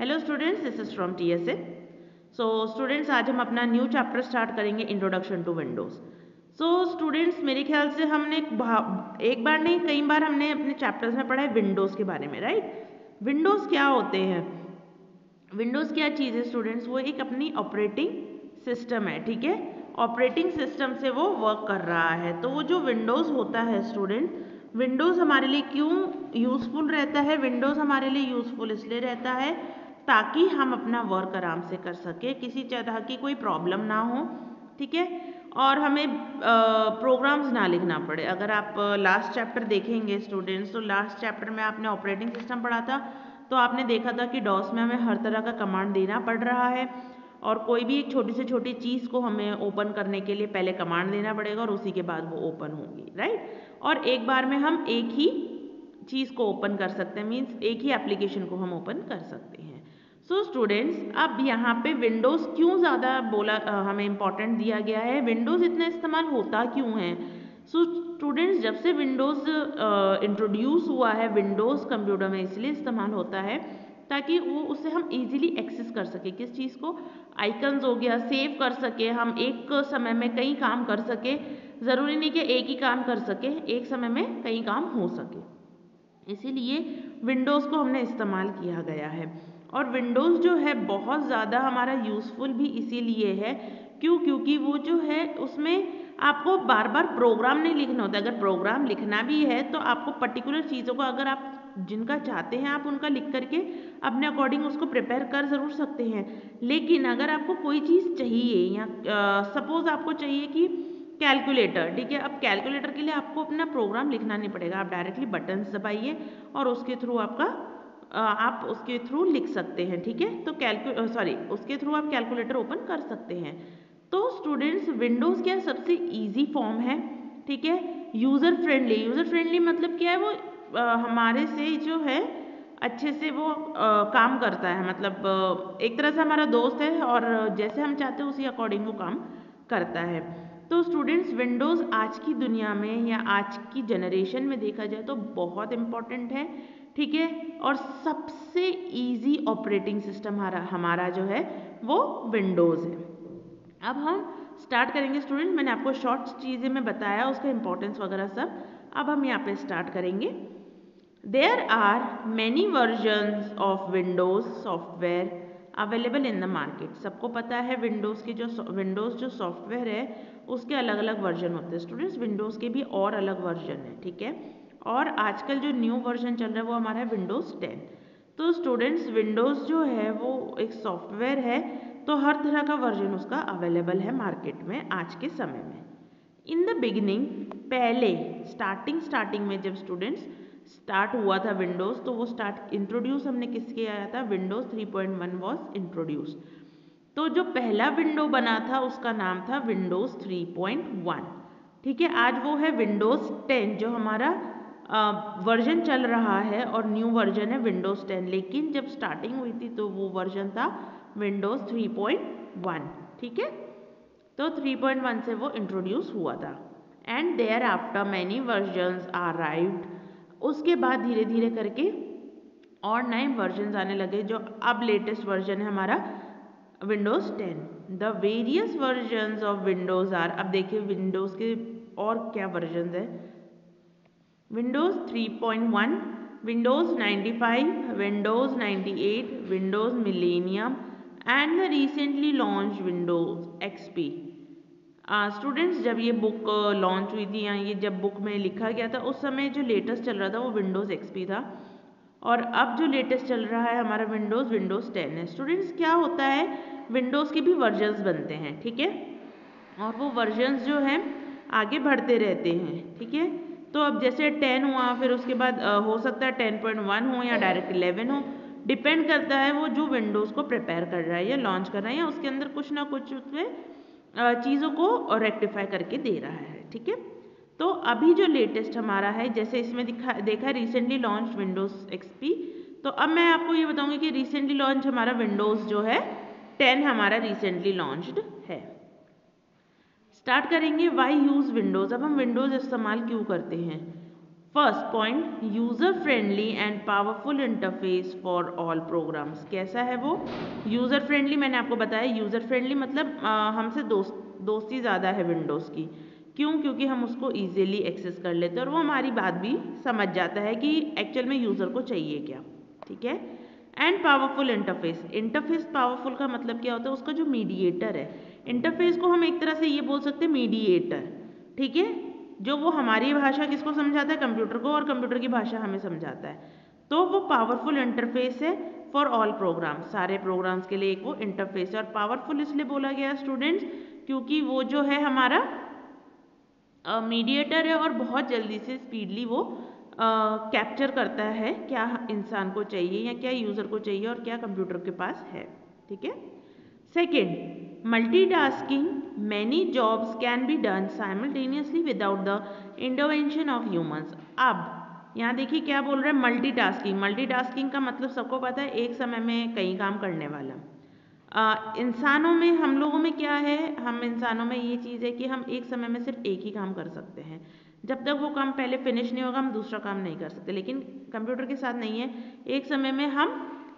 Hello students, this is from TSA। So students, आज हम अपना न्यू चैप्टर स्टार्ट करेंगे, introduction to Windows. So students, मेरे ख्याल से हमने एक बार नहीं कई बार हमने अपने चैप्टर्स में पढ़ा है विंडोज़ के बारे में, राइट। विंडोज़ क्या होते हैं? विंडोज़ क्या चीज़ है स्टूडेंट्स? वो एक अपनी ऑपरेटिंग सिस्टम है, ठीक है। ऑपरेटिंग सिस्टम से वो वर्क कर रहा है। तो वो जो विंडोज़ होता है स्टूडेंट, विंडोज़ हमारे लिए क्यों यूज़फुल रहता है? विंडोज़ हमारे लिए यूज़फुल इसलिए रहता है ताकि हम अपना वर्क आराम से कर सके, किसी तरह की कोई प्रॉब्लम ना हो, ठीक है। और हमें प्रोग्राम्स ना लिखना पड़े। अगर आप लास्ट चैप्टर देखेंगे स्टूडेंट्स, तो लास्ट चैप्टर में आपने ऑपरेटिंग सिस्टम पढ़ा था, तो आपने देखा था कि डॉस में हमें हर तरह का कमांड देना पड़ रहा है और कोई भी एक छोटी से छोटी चीज़ को हमें ओपन करने के लिए पहले कमांड देना पड़ेगा और उसी के बाद वो ओपन होगी, राइट। और एक बार में हम एक ही चीज़ को ओपन कर सकते हैं, मीन्स एक ही एप्लीकेशन को हम ओपन कर सकते हैं। सो स्टूडेंट्स, अब यहाँ पे विंडोज़ क्यों ज़्यादा हमें इम्पोर्टेंट दिया गया है, विंडोज़ इतना इस्तेमाल होता क्यों है? सो स्टूडेंट्स, जब से विंडोज़ इंट्रोड्यूस हुआ है, विंडोज़ कंप्यूटर में इसलिए इस्तेमाल होता है ताकि वो उसे हम इजीली एक्सेस कर सके। किस चीज़ को? आइकन्स हो गया, सेव कर सके, हम एक समय में कई काम कर सके। ज़रूरी नहीं कि एक ही काम कर सके, एक समय में कई काम हो सके, इसीलिए विंडोज़ को हमने इस्तेमाल किया गया है। और विंडोज़ जो है बहुत ज़्यादा हमारा यूज़फुल भी इसीलिए है, क्योंकि वो जो है उसमें आपको बार बार प्रोग्राम नहीं लिखना होता। अगर प्रोग्राम लिखना भी है तो आपको पर्टिकुलर चीज़ों को, अगर आप जिनका चाहते हैं आप उनका लिख करके अपने अकॉर्डिंग उसको प्रिपेयर कर ज़रूर सकते हैं। लेकिन अगर आपको कोई चीज़ चाहिए, या सपोज़ आपको चाहिए कि कैलकुलेटर, ठीक है। अब कैलकुलेटर के लिए आपको अपना प्रोग्राम लिखना नहीं पड़ेगा, आप डायरेक्टली बटन्स दबाइए और उसके थ्रू आप उसके थ्रू लिख सकते हैं, ठीक है। तो उसके थ्रू आप कैलकुलेटर ओपन कर सकते हैं। तो स्टूडेंट्स, विंडोज़ क्या सबसे इजी फॉर्म है, ठीक है। यूज़र फ्रेंडली मतलब क्या है? वो हमारे से जो है अच्छे से वो काम करता है, मतलब एक तरह से हमारा दोस्त है और जैसे हम चाहते हैं उसी अकॉर्डिंग वो काम करता है। तो स्टूडेंट्स, विंडोज़ आज की दुनिया में या आज की जनरेशन में देखा जाए तो बहुत इम्पॉर्टेंट है, ठीक है। और सबसे इजी ऑपरेटिंग सिस्टम हमारा जो है वो विंडोज़ है। अब हम स्टार्ट करेंगे स्टूडेंट, मैंने आपको शॉर्ट चीज़ें में बताया, उसका इंपॉर्टेंस वगैरह सब। अब हम यहाँ पे स्टार्ट करेंगे। There are many versions of Windows software available in the market. सबको पता है विंडोज़ जो सॉफ्टवेयर है उसके अलग अलग वर्जन होते हैं स्टूडेंट्स। विंडोज़ के भी और अलग वर्जन है, ठीक है। और आजकल जो न्यू वर्जन चल रहा है वो हमारा है विंडोज़ 10। तो स्टूडेंट्स, विंडोज़ जो है वो एक सॉफ्टवेयर है, तो हर तरह का वर्जन उसका अवेलेबल है मार्केट में आज के समय में। इन द बिगिनिंग, पहले स्टार्टिंग में जब स्टूडेंट्स स्टार्ट हुआ था विंडोज़, तो वो इंट्रोड्यूस हमने किसके आया था? Windows 3.1 was introduce. तो जो पहला विंडो बना था उसका नाम था विंडोज़ 3.1, ठीक है। आज वो है विंडोज़ 10 जो हमारा वर्जन चल रहा है, और न्यू वर्जन है विंडोज़ 10। लेकिन जब स्टार्टिंग हुई थी तो वो वर्जन था विंडोज़ 3.1, ठीक है। तो 3.1 से वो इंट्रोड्यूस हुआ था। And thereafter many versions arrived. उसके बाद धीरे धीरे करके और नए वर्जन्स आने लगे, जो अब लेटेस्ट वर्जन है हमारा Windows 10। The various versions of Windows are, अब देखिए विंडोज़ के और क्या वर्जन्स है। Windows 3.1, Windows 95, Windows 98, Windows millennium and the recently launch Windows XP। Students, जब ये बुक लॉन्च हुई थी, या ये जब बुक में लिखा गया था, उस समय जो लेटेस्ट चल रहा था वो विंडोज़ XP था, और अब जो लेटेस्ट चल रहा है हमारा विंडोज़ 10 है। स्टूडेंट्स, क्या होता है, विंडोज़ के भी वर्जन्स बनते हैं, ठीक है। और वो वर्जन्स जो हैं आगे बढ़ते रहते हैं, ठीक है। तो अब जैसे 10 हुआ, फिर उसके बाद हो सकता है 10.1 हो या डायरेक्ट 11 हो, डिपेंड करता है वो जो विंडोज़ को प्रिपेयर कर रहा है या लॉन्च कर रहा है, या उसके अंदर कुछ ना कुछ उसमें चीज़ों को रेक्टिफाई करके दे रहा है, ठीक है। तो अभी जो लेटेस्ट हमारा है, जैसे इसमें देखा रिसेंटली लॉन्च विंडोज़ XP। तो अब मैं आपको ये बताऊंगी कि रिसेंटली लॉन्च हमारा विंडोज़ जो है 10 हमारा रिसेंटली लॉन्च्ड है। स्टार्ट करेंगे वाई यूज़ विंडोज़। अब हम विंडोज़ इस्तेमाल क्यों करते हैं? First point, user friendly and powerful interface for all programmes. कैसा है वो? यूज़र फ्रेंडली, मैंने आपको बताया यूज़र फ्रेंडली मतलब हमसे दोस्ती ज़्यादा है विंडोज़ की। क्यों? क्योंकि हम उसको ईजिली एक्सेस कर लेते हैं और वो हमारी बात भी समझ जाता है कि एक्चुअल में यूज़र को चाहिए क्या। ठीक है। And powerful interface, interface powerful का मतलब क्या होता है? उसका जो मीडिएटर है, इंटरफेस को हम एक तरह से ये बोल सकते हैं मीडिएटर। ठीक है, जो वो हमारी भाषा किसको समझाता है? कंप्यूटर को, और कंप्यूटर की भाषा हमें समझाता है। तो वो पावरफुल इंटरफेस है फॉर ऑल प्रोग्राम, सारे प्रोग्राम्स के लिए एक वो इंटरफेस है। और पावरफुल इसलिए बोला गया स्टूडेंट्स क्योंकि वो जो है हमारा मीडिएटर है और बहुत जल्दी से स्पीडली वो कैप्चर करता है क्या इंसान को चाहिए या क्या यूज़र को चाहिए और क्या कंप्यूटर के पास है। ठीक है। Second, multitasking, many jobs can be done simultaneously without the intervention of humans. अब यहाँ देखिए क्या बोल रहे हैं, मल्टीटास्किंग। मल्टीटास्किंग का मतलब सबको पता है, एक समय में कई काम करने वाला। इंसानों में, हम लोगों में क्या है, हम इंसानों में ये चीज़ है कि हम एक समय में सिर्फ एक ही काम कर सकते हैं। जब तक वो काम पहले फिनिश नहीं होगा हम दूसरा काम नहीं कर सकते। लेकिन कंप्यूटर के साथ नहीं है, एक समय में हम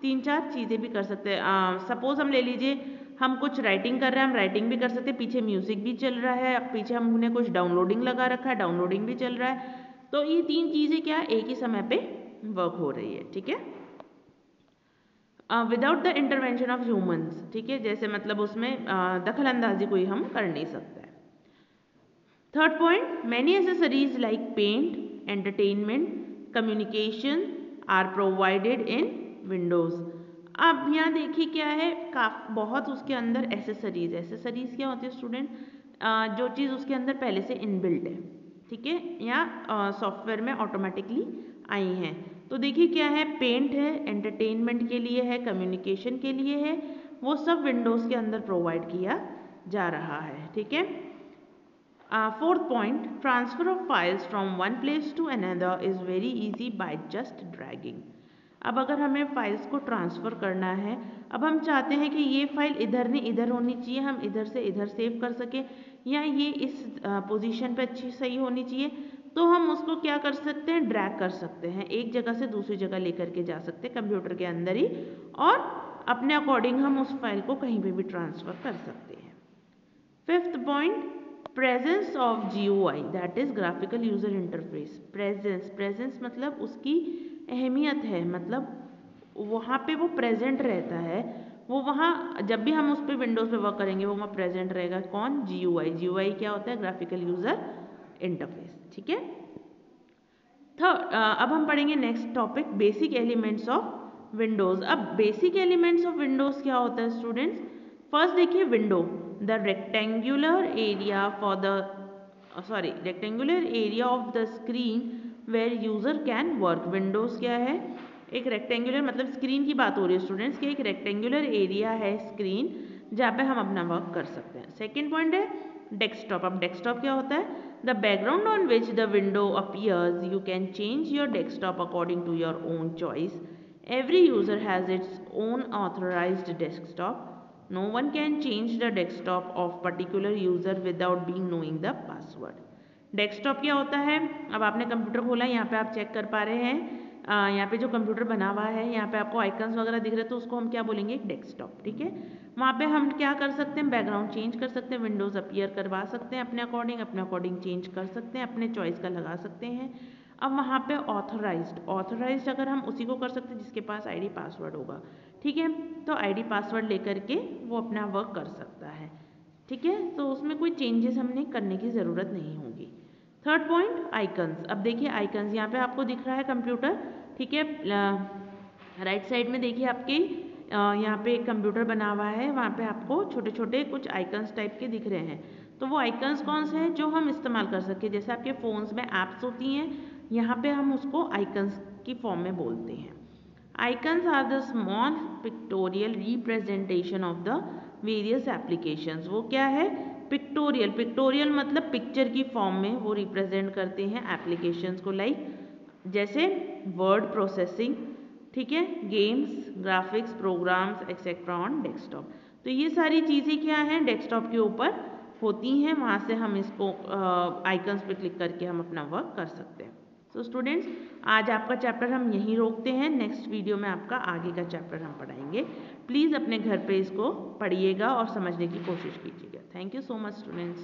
3-4 चीज़ें भी कर सकते हैं। सपोज हम ले लीजिए, हम कुछ राइटिंग कर रहे हैं, हम राइटिंग भी कर सकते हैं, पीछे म्यूजिक भी चल रहा है, पीछे हमने कुछ डाउनलोडिंग लगा रखा है, डाउनलोडिंग भी चल रहा है। तो ये 3 चीज़ें क्या एक ही समय पे वर्क हो रही है। ठीक है, without the intervention of humans. ठीक है, जैसे मतलब उसमें दखल अंदाजी कोई हम कर नहीं सकते। Third point, many accessories like paint, entertainment, communication are provided in Windows. अब यहाँ देखिए क्या है, बहुत उसके अंदर एसेसरीज। एसेसरीज क्या होती है स्टूडेंट? जो चीज़ उसके अंदर पहले से इनबिल्ट है। ठीक है, या सॉफ्टवेयर में ऑटोमेटिकली आई हैं। तो देखिए क्या है, पेंट है, एंटरटेनमेंट के लिए है, कम्युनिकेशन के लिए है, वो सब विंडोज़ के अंदर प्रोवाइड किया जा रहा है। ठीक है। Fourth point, transfer of files from one place to another is very easy by just dragging. अब अगर हमें फाइल्स को ट्रांसफ़र करना है, अब हम चाहते हैं कि ये फाइल इधर नहीं इधर होनी चाहिए, हम इधर से इधर सेव कर सकें, या ये इस पोजीशन पे अच्छी सही होनी चाहिए, तो हम उसको क्या कर सकते हैं? ड्रैग कर सकते हैं, एक जगह से दूसरी जगह लेकर के जा सकते हैं कंप्यूटर के अंदर ही, और अपने अकॉर्डिंग हम उस फाइल को कहीं पे भी ट्रांसफ़र कर सकते हैं। Fifth point, presence of GUI, that is graphical user interface. Presence मतलब उसकी अहमियत है, मतलब वहाँ पे वो प्रेजेंट रहता है, वो वहाँ जब भी हम उस पर विंडोज़ पे वर्क करेंगे वो वहाँ प्रेजेंट रहेगा। कौन? GUI क्या होता है? Graphical user interface. ठीक है। अब हम पढ़ेंगे next topic, basic elements of Windows. अब बेसिक एलिमेंट्स ऑफ विंडोज़ क्या होता है स्टूडेंट्स? फर्स्ट देखिए, window, the rectangular area for the rectangular area of the screen where user can work. Windows क्या है? एक रेक्टेंगुलर, मतलब स्क्रीन की बात हो रही है स्टूडेंट्स, कि एक रेक्टेंगुलर एरिया है स्क्रीन जहाँ पे हम अपना वर्क कर सकते हैं। सेकेंड पॉइंट है डेस्कटॉप। अब डेस्कटॉप क्या होता है? The background on which the window appears, you can change your desktop according to your own choice. Every user has its own authorized desktop. No one can change the desktop of particular user without being knowing the password. Desktop क्या होता है? अब आपने computer खोला, यहाँ पे आप check कर पा रहे हैं, यहाँ पे जो कंप्यूटर बना हुआ है, यहाँ पे आपको आइकन्स वगैरह दिख रहे हैं, तो उसको हम क्या बोलेंगे? एक डेस्कटॉप। ठीक है, वहाँ पे हम क्या कर सकते हैं? बैकग्राउंड चेंज कर सकते हैं, विंडोज़ अपीयर करवा सकते हैं अपने अकॉर्डिंग चेंज कर सकते हैं, अपने चॉइस का लगा सकते हैं। अब वहाँ पे ऑथराइज्ड अगर हम उसी को कर सकते हैं जिसके पास ID पासवर्ड होगा। ठीक है, तो ID पासवर्ड लेकर के वो अपना वर्क कर सकता है। ठीक है, तो उसमें कोई चेंजेस हमने करने की ज़रूरत नहीं होगी। Third point, icons. अब देखिए आइकन्स, यहाँ पे आपको दिख रहा है कंप्यूटर। ठीक है, राइट साइड में देखिए आपके यहाँ पे एक कंप्यूटर बना हुआ है, वहाँ पे आपको छोटे छोटे कुछ आइकन्स टाइप के दिख रहे हैं। तो वो आइकन्स कौन से हैं जो हम इस्तेमाल कर सकें? जैसे आपके फ़ोन्स में ऐप्स होती हैं, यहाँ पे हम उसको आइकन्स की फॉर्म में बोलते हैं। Icons are the small pictorial representation of the various applications. वो क्या है? पिक्टोरियल मतलब पिक्चर की फॉर्म में वो रिप्रेजेंट करते हैं एप्लीकेशंस को, लाइक जैसे वर्ड प्रोसेसिंग, ठीक है, games, graphics, programs etcetera on desktop. तो ये सारी चीज़ें क्या हैं? डेस्कटॉप के ऊपर होती हैं, वहाँ से हम इसको आइकन्स पे क्लिक करके हम अपना वर्क कर सकते हैं। तो स्टूडेंट्स आज आपका चैप्टर हम यहीं रोकते हैं, नेक्स्ट वीडियो में आपका आगे का चैप्टर हम पढ़ाएंगे। प्लीज़ अपने घर पे इसको पढ़िएगा और समझने की कोशिश कीजिएगा। Thank you so much students.